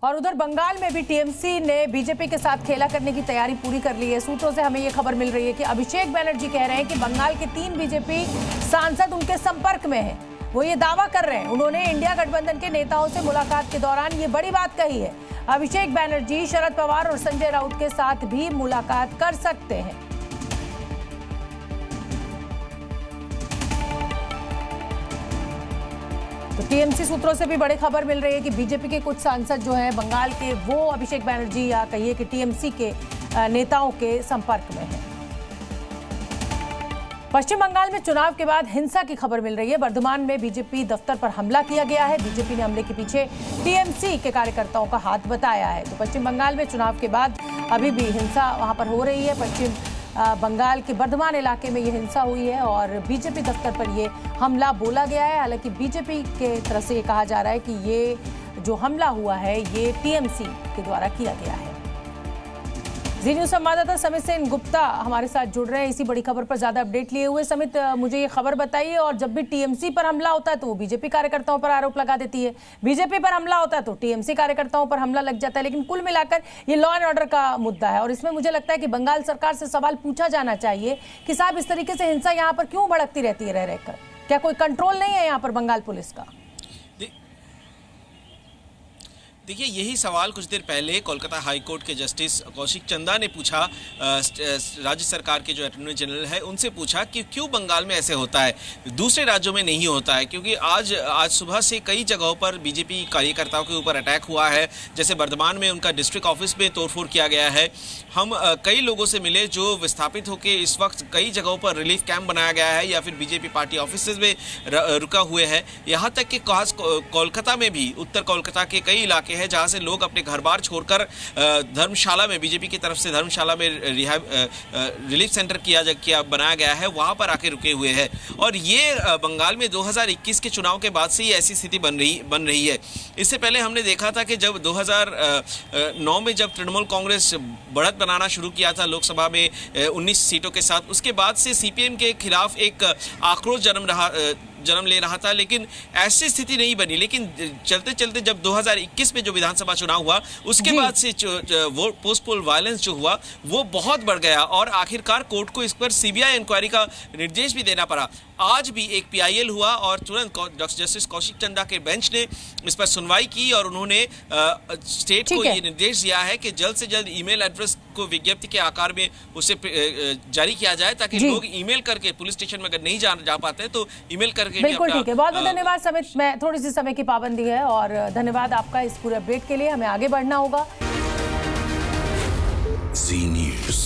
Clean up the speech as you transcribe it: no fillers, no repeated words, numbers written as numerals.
और उधर बंगाल में भी टीएमसी ने बीजेपी के साथ खेला करने की तैयारी पूरी कर ली है। सूत्रों से हमें ये खबर मिल रही है कि अभिषेक बनर्जी कह रहे हैं कि बंगाल के 3 बीजेपी सांसद उनके संपर्क में हैं। वो ये दावा कर रहे हैं। उन्होंने इंडिया गठबंधन के नेताओं से मुलाकात के दौरान ये बड़ी बात कही है। अभिषेक बनर्जी शरद पवार और संजय राउत के साथ भी मुलाकात कर सकते हैं। तो टीएमसी सूत्रों से भी बड़ी खबर मिल रही है कि बीजेपी के कुछ सांसद जो हैं बंगाल के, वो अभिषेक बनर्जी या कहिए कि टीएमसी के नेताओं के संपर्क में हैं। पश्चिम बंगाल में चुनाव के बाद हिंसा की खबर मिल रही है। वर्धमान में बीजेपी दफ्तर पर हमला किया गया है। बीजेपी ने हमले के पीछे टीएमसी के कार्यकर्ताओं का हाथ बताया है। तो पश्चिम बंगाल में चुनाव के बाद अभी भी हिंसा वहां पर हो रही है। पश्चिम बंगाल के वर्धमान इलाके में ये हिंसा हुई है और बीजेपी दफ्तर पर ये हमला बोला गया है। हालांकि बीजेपी के तरफ से ये कहा जा रहा है कि ये जो हमला हुआ है ये टीएमसी के द्वारा किया गया है। जी न्यूज संवाददाता समित सेन गुप्ता हमारे साथ जुड़ रहे हैं इसी बड़ी खबर पर ज्यादा अपडेट लिए हुए। समित, मुझे ये खबर बताइए, और जब भी टीएमसी पर हमला होता है तो वो बीजेपी कार्यकर्ताओं पर आरोप लगा देती है, बीजेपी पर हमला होता है तो टीएमसी कार्यकर्ताओं पर हमला लग जाता है। लेकिन कुल मिलाकर ये लॉ एंड ऑर्डर का मुद्दा है और इसमें मुझे लगता है कि बंगाल सरकार से सवाल पूछा जाना चाहिए कि साहब इस तरीके से हिंसा यहाँ पर क्यों भड़कती रहती है रह रहकर? क्या कोई कंट्रोल नहीं है यहाँ पर बंगाल पुलिस का? देखिए, यही सवाल कुछ देर पहले कोलकाता हाई कोर्ट के जस्टिस कौशिक चंदा ने पूछा राज्य सरकार के जो अटॉर्नी जनरल है उनसे पूछा कि क्यों बंगाल में ऐसे होता है, दूसरे राज्यों में नहीं होता है। क्योंकि आज सुबह से कई जगहों पर बीजेपी कार्यकर्ताओं के ऊपर अटैक हुआ है। जैसे वर्धमान में उनका डिस्ट्रिक्ट ऑफिस में तोड़फोड़ किया गया है। हम कई लोगों से मिले जो विस्थापित होकर इस वक्त कई जगहों पर रिलीफ कैंप बनाया गया है या फिर बीजेपी पार्टी ऑफिस में रुका हुए हैं। यहाँ तक कि कोलकाता में भी, उत्तर कोलकाता के कई इलाके है जहां से लोग अपने घर बार छोड़कर धर्मशाला में, बीजेपी की तरफ से धर्मशाला में रिलीफ सेंटर बनाया गया है, वहां पर आके रुके हुए हैं। और ये बंगाल में 2021 के चुनाव के बाद से ही ऐसी स्थिति बन रही है। इससे पहले हमने देखा था कि जब 2009 में जब तृणमूल कांग्रेस बढ़त बनाना शुरू किया था लोकसभा में 19 सीटों के साथ, उसके बाद से सीपीएम के खिलाफ एक आक्रोश जन्म ले रहा था, लेकिन ऐसी स्थिति नहीं बनी। लेकिन चलते चलते जब 2021 में जो विधानसभा चुनाव हुआ उसके बाद से वो पोस्ट पोल वायलेंस जो हुआ वो बहुत बढ़ गया और आखिरकार कोर्ट को इस पर सीबीआई इंक्वायरी का निर्देश भी देना पड़ा। आज भी एक पीआईएल हुआ और तुरंत जस्टिस कौशिक चंदा के बेंच ने इस पर सुनवाई की और उन्होंने स्टेट को ये निर्देश दिया है कि जल्द से जल्द ईमेल एड्रेस को विज्ञप्ति के आकार में उसे जारी किया जाए ताकि लोग ईमेल करके, पुलिस स्टेशन में अगर नहीं जा पाते तो ईमेल करके। बिल्कुल ठीक है, बहुत बहुत धन्यवाद समित। मैं थोड़ी सी समय की पाबंदी है और धन्यवाद आपका इस पूरे अपडेट के लिए। हमें आगे बढ़ना होगा। जी न्यूज़।